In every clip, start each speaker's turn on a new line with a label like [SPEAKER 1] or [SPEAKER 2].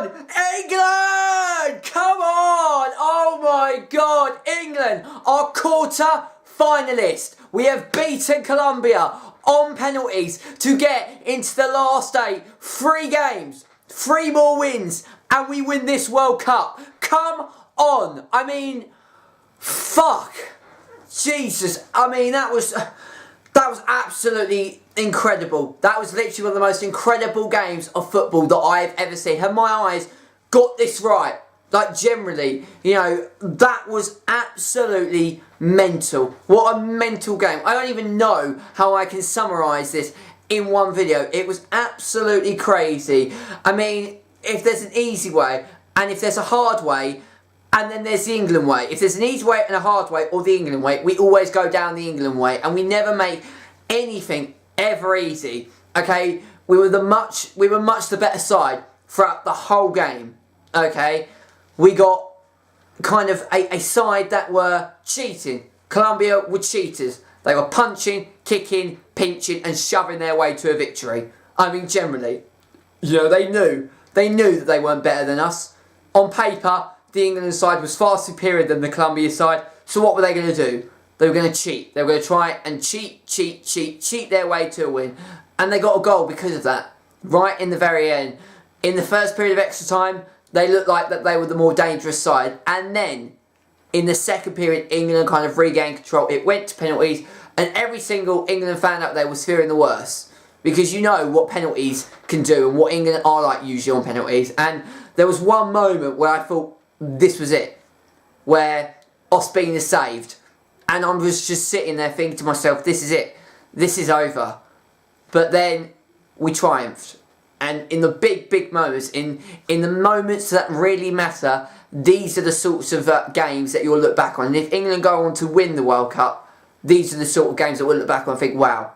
[SPEAKER 1] on! England! Come on! Oh my God! England are quarter finalists. We have beaten Colombia on penalties to get into the last 8. 3 games, 3 more wins, and we win this World Cup. Come on! I mean, fuck. Jesus. I mean, that was absolutely incredible. That was literally one of the most incredible games of football that I've ever seen. Have my eyes got this right? Like, generally, you know, that was absolutely mental. What a mental game. I don't even know how I can summarise this in one video. It was absolutely crazy. I mean, if there's an easy way, and if there's a hard way, and then there's the England way. If there's an easy way and a hard way, or the England way, we always go down the England way, and we never make anything ever easy. Okay, we were much the better side throughout the whole game. Okay, we got kind of a side that were cheating. Colombia were cheaters. They were punching, kicking, pinching, and shoving their way to a victory. I mean, generally, you know, they knew that they weren't better than us. On paper, the England side was far superior than the Colombia side. So what were they going to do? They were going to cheat. They were going to try and cheat their way to a win. And they got a goal because of that. Right in the very end. In the first period of extra time, they looked like that they were the more dangerous side. And then, in the second period, England kind of regained control. It went to penalties. And every single England fan out there was fearing the worst. Because you know what penalties can do and what England are like usually on penalties. And there was one moment where I thought this was it. Where Ospina saved. And I was just sitting there thinking to myself, this is it. This is over. But then we triumphed. And in the big moments, in the moments that really matter, these are the sorts of games that you'll look back on. And if England go on to win the World Cup, these are the sort of games that we'll look back on and think, wow,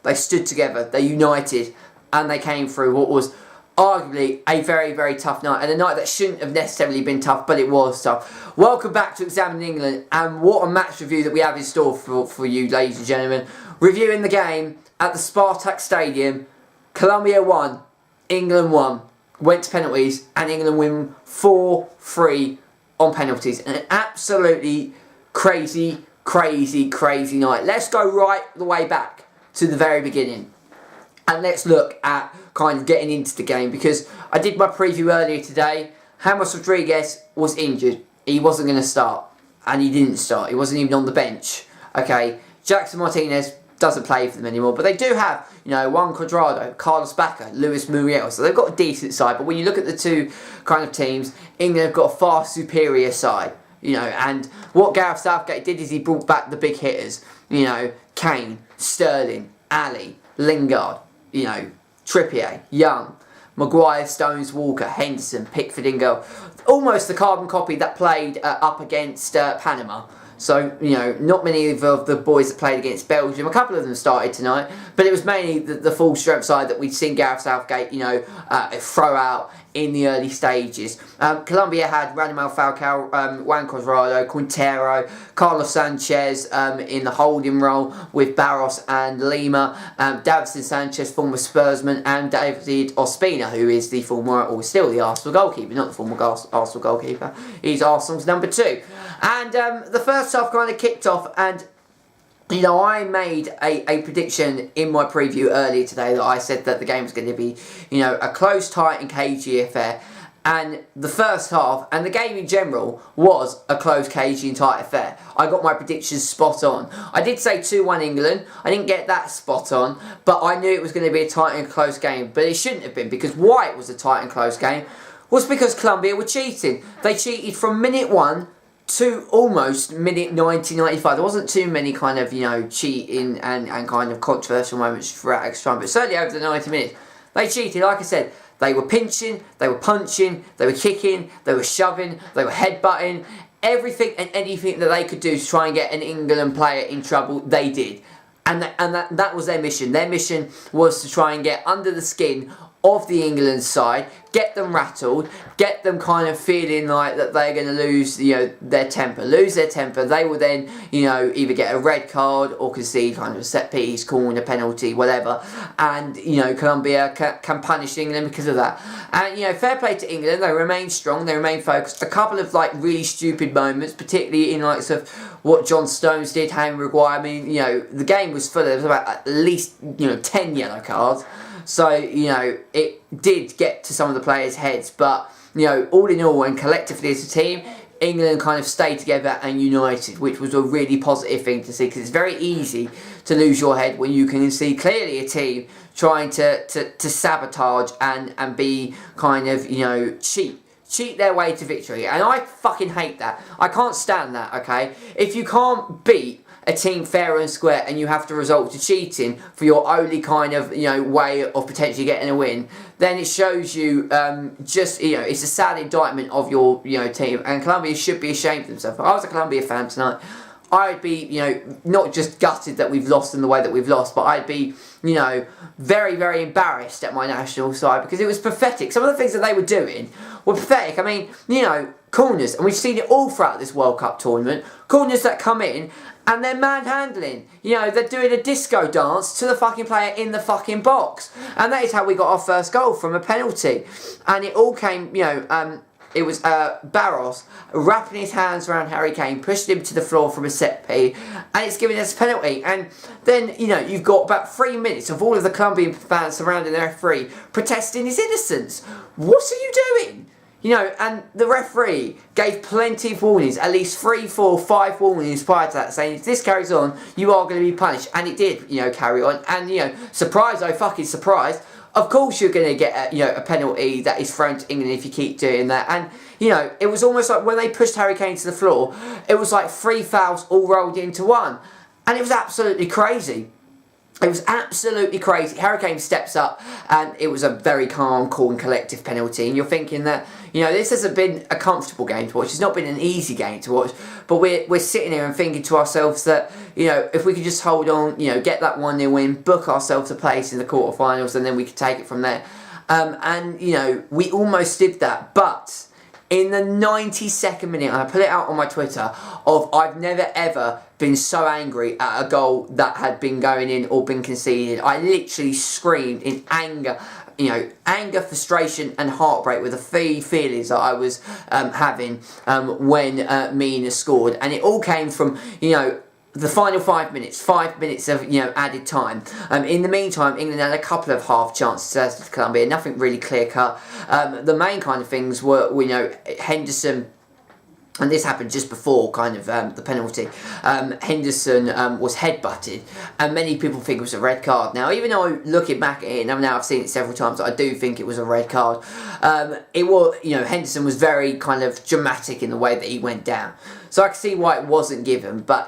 [SPEAKER 1] they stood together, they united, and they came through what was arguably a very tough night, and a night that shouldn't have necessarily been tough, but it was tough. Welcome back to Examining England, and what a match review that we have in store for you, ladies and gentlemen. Reviewing the game at the Spartak Stadium. Colombia won, England won, went to penalties, and England win 4-3 on penalties. An absolutely crazy night. Let's go right the way back to the very beginning. And let's look at kind of getting into the game, because I did my preview earlier today. James Rodriguez was injured. He wasn't going to start. And he didn't start. He wasn't even on the bench. Okay, Jackson Martinez doesn't play for them anymore. But they do have, you know, Juan Cuadrado, Carlos Bacca, Luis Muriel. So they've got a decent side. But when you look at the two kind of teams, England have got a far superior side. You know, and what Gareth Southgate did is he brought back the big hitters. You know, Kane, Sterling, Ali, Lingard, you know, Trippier, Young, Maguire, Stones, Walker, Henderson, Pickford in goal. Almost the carbon copy that played up against Panama. So, you know, not many of the boys that played against Belgium. A couple of them started tonight, but it was mainly the full strength side that we'd seen Gareth Southgate, you know, throw out in the early stages. Colombia had Radamel Falcao, Juan Cuadrado, Quintero, Carlos Sanchez in the holding role with Barros and Lima, Davinson Sanchez, former Spursman, and David Ospina, who is the former, or still the Arsenal goalkeeper, not the former Arsenal goalkeeper. He's Arsenal's number 2. And the first half kind of kicked off, and you know, I made a prediction in my preview earlier today that I said that the game was going to be, you know, a close, tight and cagey affair. And the first half, and the game in general, was a close, cagey and tight affair. I got my predictions spot on. I did say 2-1 England. I didn't get that spot on, but I knew it was going to be a tight and close game. But it shouldn't have been, because why it was a tight and close game was because Colombia were cheating. They cheated from minute 1 to almost minute 90, 95. There wasn't too many kind of, you know, cheating and kind of controversial moments throughout extra time, but certainly over the 90 minutes, they cheated. Like I said, they were pinching, they were punching, they were kicking, they were shoving, they were headbutting. Everything and anything that they could do to try and get an England player in trouble, they did. And that was their mission. Their mission was to try and get under the skin of the England side, get them rattled, get them kind of feeling like that they're going to lose, their temper. They will then, either get a red card or concede kind of a set piece, corner, penalty, whatever. And, Colombia can punish England because of that. And, fair play to England. They remain strong. They remain focused. A couple of, really stupid moments, particularly in, sort of what John Stones did, Harry Maguire. I mean, the game was full. There was about at least, 10 yellow cards. So, it did get to some of the players' heads. But, all in all and collectively as a team, England kind of stayed together and united, which was a really positive thing to see. Because it's very easy to lose your head when you can see clearly a team trying to sabotage and be kind of, cheat their way to victory. And I fucking hate that. I can't stand that, okay? If you can't beat a team fair and square and you have to resort to cheating for your only kind of, way of potentially getting a win, then it shows you it's a sad indictment of your, team. And Colombia should be ashamed of themselves. If I was a Colombia fan tonight, I'd be, not just gutted that we've lost in the way that we've lost, but I'd be, very, very embarrassed at my national side because it was pathetic. Some of the things that they were doing were pathetic. I mean, corners, and we've seen it all throughout this World Cup tournament, corners that come in and they're manhandling. They're doing a disco dance to the fucking player in the fucking box. And that is how we got our first goal, from a penalty. And it all came, it was Barros wrapping his hands around Harry Kane, pushing him to the floor from a set piece, and it's giving us a penalty. And then, you've got about 3 minutes of all of the Colombian fans surrounding the referee protesting his innocence. What are you doing? And the referee gave plenty of warnings, at least 3, 4, 5 warnings prior to that, saying if this carries on, you are going to be punished. And it did, carry on. And, surprise, oh fucking surprise, of course you're going to get a penalty that is thrown to England if you keep doing that. And, it was almost like when they pushed Harry Kane to the floor, it was like 3 fouls all rolled into one. And it was absolutely crazy. It was absolutely crazy. Harry Kane steps up and it was a very calm, cool and collective penalty. And you're thinking that, this hasn't been a comfortable game to watch. It's not been an easy game to watch. But we're sitting here and thinking to ourselves that, if we could just hold on, get that 1-0 win, book ourselves a place in the quarterfinals, and then we could take it from there. We almost did that. But in the 92nd minute, and I put it out on my Twitter, I've never ever been so angry at a goal that had been going in or been conceded. I literally screamed in anger, anger, frustration and heartbreak with the three feelings that I was having when Mina scored. And it all came from, the final 5 minutes of added time. In the meantime, England had a couple of half chances to Colombia, nothing really clear cut. The main kind of things were, Henderson, and this happened just before kind of the penalty. Henderson was headbutted, and many people think it was a red card. Now, even though looking back at it, and now I've seen it several times, I do think it was a red card. It was, Henderson was very kind of dramatic in the way that he went down. So I can see why it wasn't given, but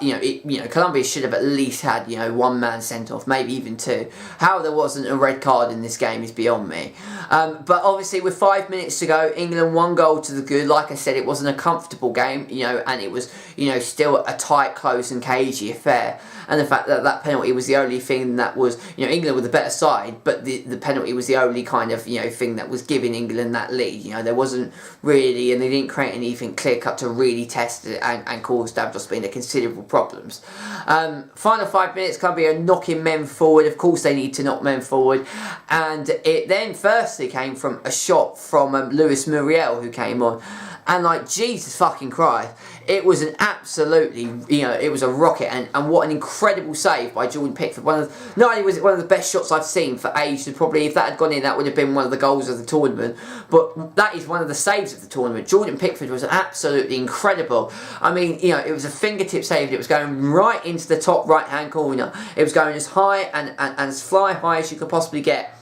[SPEAKER 1] Colombia should have at least had one man sent off, maybe even 2. How there wasn't a red card in this game is beyond me. But obviously with 5 minutes to go, England 1 goal to the good. Like I said, it wasn't a comfortable game, and it was still a tight, close and cagey affair. And the fact that that penalty was the only thing that was, England were the better side, but the penalty was the only kind of thing that was giving England that lead. There wasn't really, and they didn't create anything clear cut to really test it and cause Davos being considerable problems. Final 5 minutes, Colombia knocking men forward. Of course they need to knock men forward. And it then firstly came from a shot from Muriel, who came on. And Jesus fucking Christ, it was an absolutely, it was a rocket, and what an incredible save by Jordan Pickford. Not only was it one of the best shots I've seen for ages, probably if that had gone in, that would have been one of the goals of the tournament, but that is one of the saves of the tournament. Jordan Pickford was absolutely incredible. I mean, it was a fingertip save, it was going right into the top right hand corner. It was going as high and as fly high as you could possibly get,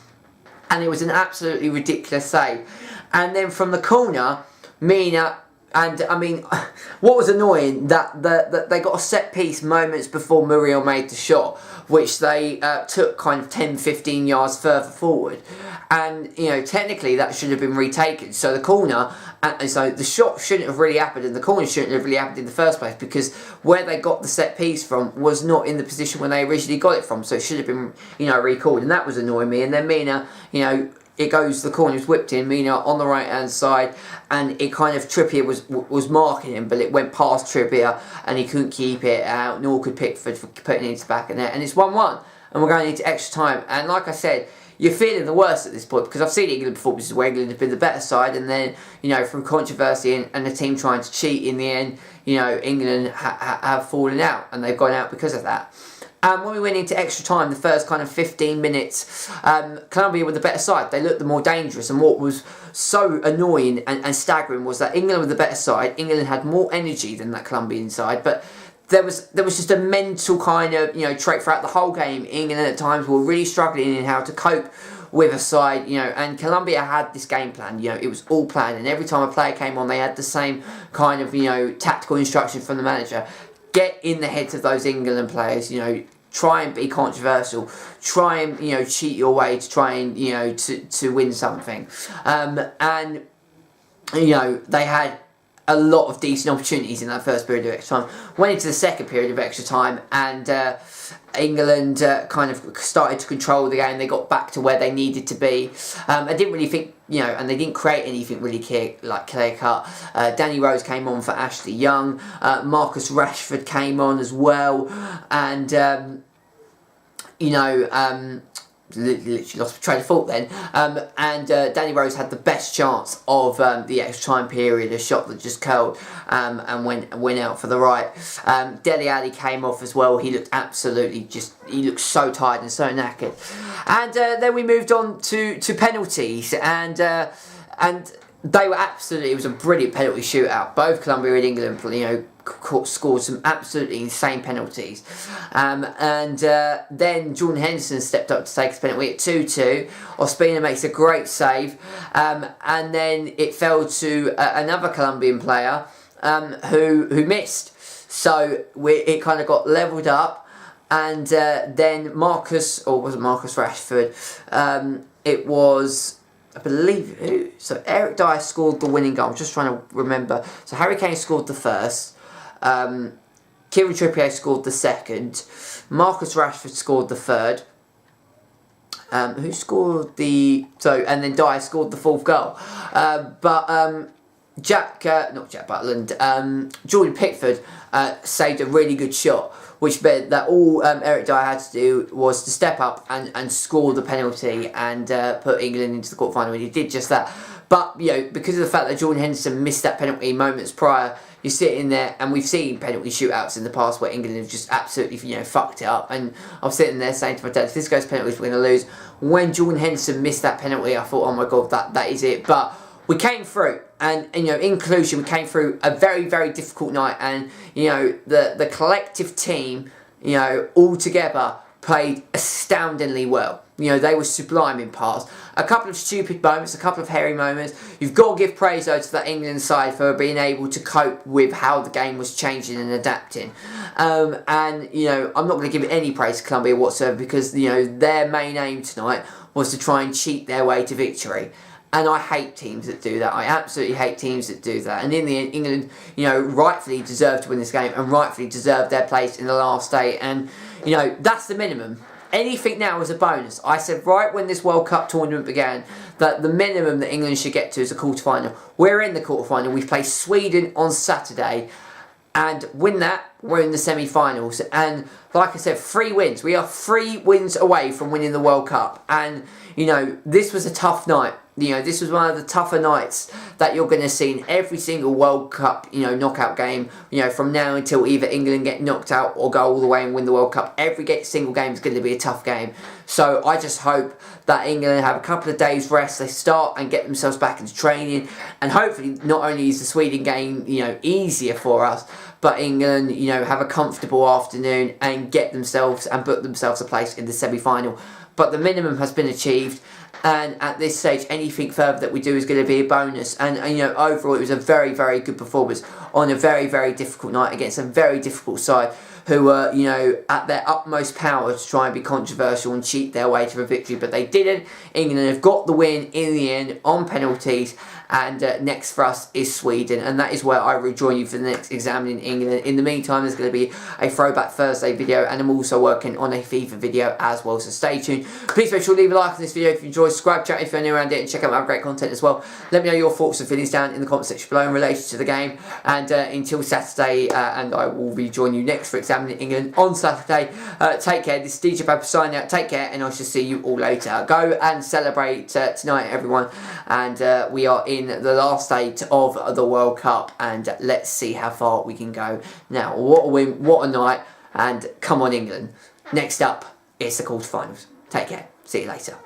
[SPEAKER 1] and it was an absolutely ridiculous save. And then from the corner, Mina, and I mean, what was annoying, that they got a set piece moments before Muriel made the shot, which they took kind of 10-15 yards further forward, and technically that should have been retaken. So the corner, and so the shot shouldn't have really happened, and the corner shouldn't have really happened in the first place, because where they got the set piece from was not in the position when they originally got it from. So it should have been recalled, and that was annoying me. And then Mina, it goes, the corner was whipped in, Mina on the right hand side, and it kind of, Trippier was marking him, but it went past Trippier and he couldn't keep it out, nor could Pickford for putting it into the back of the net, and it's 1-1 and we're going into extra time. And like I said, you're feeling the worst at this point, because I've seen England performances where England have been the better side, and then, you know, from controversy and the team trying to cheat in the end, you know, England have fallen out, and they've gone out because of that. And when we went into extra time, the first kind of 15 minutes, Colombia were the better side. They looked the more dangerous, and what was so annoying and staggering was that England were the better side. England had more energy than that Colombian side, but there was just a mental kind of, you know, trait throughout the whole game. England at times were really struggling in how to cope with a side, you know, and Colombia had this game plan, you know, it was all planned, and every time a player came on, they had the same kind of, you know, tactical instruction from the manager. Get in the heads of those England players, you know, try and be controversial, try and, you know, cheat your way to try and, you know, to win something. And, you know, they had a lot of decent opportunities in that first period of extra time. Went into the second period of extra time, and England kind of started to control the game. They got back to where they needed to be. I didn't really think, you know, and they didn't create anything really clear cut. Danny Rose came on for Ashley Young. Marcus Rashford came on as well, and you know, literally lost train of thought then, and Danny Rose had the best chance of the extra time period, a shot that just curled and went out for the right. Dele Alli came off as well. He looked absolutely he looked so tired and so knackered. And then we moved on to penalties, and they were absolutely, it was a brilliant penalty shootout. Both Colombia and England, you know, scored some absolutely insane penalties. And then Jordan Henderson stepped up to take his penalty at 2-2. Ospina makes a great save. And then it fell to another Colombian player who missed. So it kind of got levelled up. And then Marcus, or was it Marcus Rashford? It was, I believe, so Eric Dyer scored the winning goal. I'm just trying to remember. So Harry Kane scored the first. Kieran Trippier scored the second. Marcus Rashford scored the third. Who scored the... and then Dyer scored the fourth goal. But not Jack Butland, Jordan Pickford saved a really good shot, which meant that all Eric Dyer had to do was to step up and score the penalty and put England into the quarterfinal, and he did just that. But, you know, because of the fact that Jordan Henderson missed that penalty moments prior, you're sitting there, and we've seen penalty shootouts in the past where England have just absolutely, you know, fucked it up. And I was sitting there saying to my dad, if this goes penalties, we're going to lose. When Jordan Henderson missed that penalty, I thought, oh my God, that is it. But we came through, and you know, in conclusion, we came through a very, very difficult night, and you know, the collective team, you know, all together played astoundingly well. You know, they were sublime in parts. A couple of stupid moments, a couple of hairy moments. You've got to give praise though to that England side for being able to cope with how the game was changing and adapting. And you know, I'm not going to give any praise to Colombia whatsoever, because you know, their main aim tonight was to try and cheat their way to victory. And I hate teams that do that. I absolutely hate teams that do that. And in the end, England, you know, rightfully deserved to win this game and rightfully deserved their place in the last eight. And, you know, that's the minimum. Anything now is a bonus. I said right when this World Cup tournament began that the minimum that England should get to is a quarterfinal. We're in the quarterfinal. We play Sweden on Saturday. And win that, we're in the semi-finals. And like I said, 3 wins. We are 3 wins away from winning the World Cup. And, you know, this was a tough night. You know, this was one of the tougher nights that you're going to see in every single World Cup, you know, knockout game. You know, from now until either England get knocked out or go all the way and win the World Cup. Every single game is going to be a tough game. So I just hope that England have a couple of days rest. They start and get themselves back into training. And hopefully not only is the Sweden game, you know, easier for us, but England, you know, have a comfortable afternoon and get themselves and book themselves a place in the semi-final. But the minimum has been achieved. And at this stage, anything further that we do is going to be a bonus. And you know, overall, it was a very, very good performance on a very, very difficult night against a very difficult side who were, you know, at their utmost power to try and be controversial and cheat their way to a victory. But they didn't. England have got the win in the end on penalties. and next for us is Sweden, and that is where I will join you for the next examining England. In the meantime, there's going to be a Throwback Thursday video, and I'm also working on a FIFA video as well, so stay tuned. Please make sure to leave a like on this video if you enjoy, subscribe, chat if you're new around it, and check out my great content as well. Let me know your thoughts and feelings down in the comment section below in relation to the game, and until Saturday, and I will be joining you next for examining England on Saturday. Take care. This is DJ Bagpuss signing out. Take care, and I shall see you all later. Go and celebrate tonight, everyone, and we are in the last stage of the World Cup, and let's see how far we can go. Now, what a win, what a night, and come on England. Next up, it's the quarterfinals. Take care. See you later.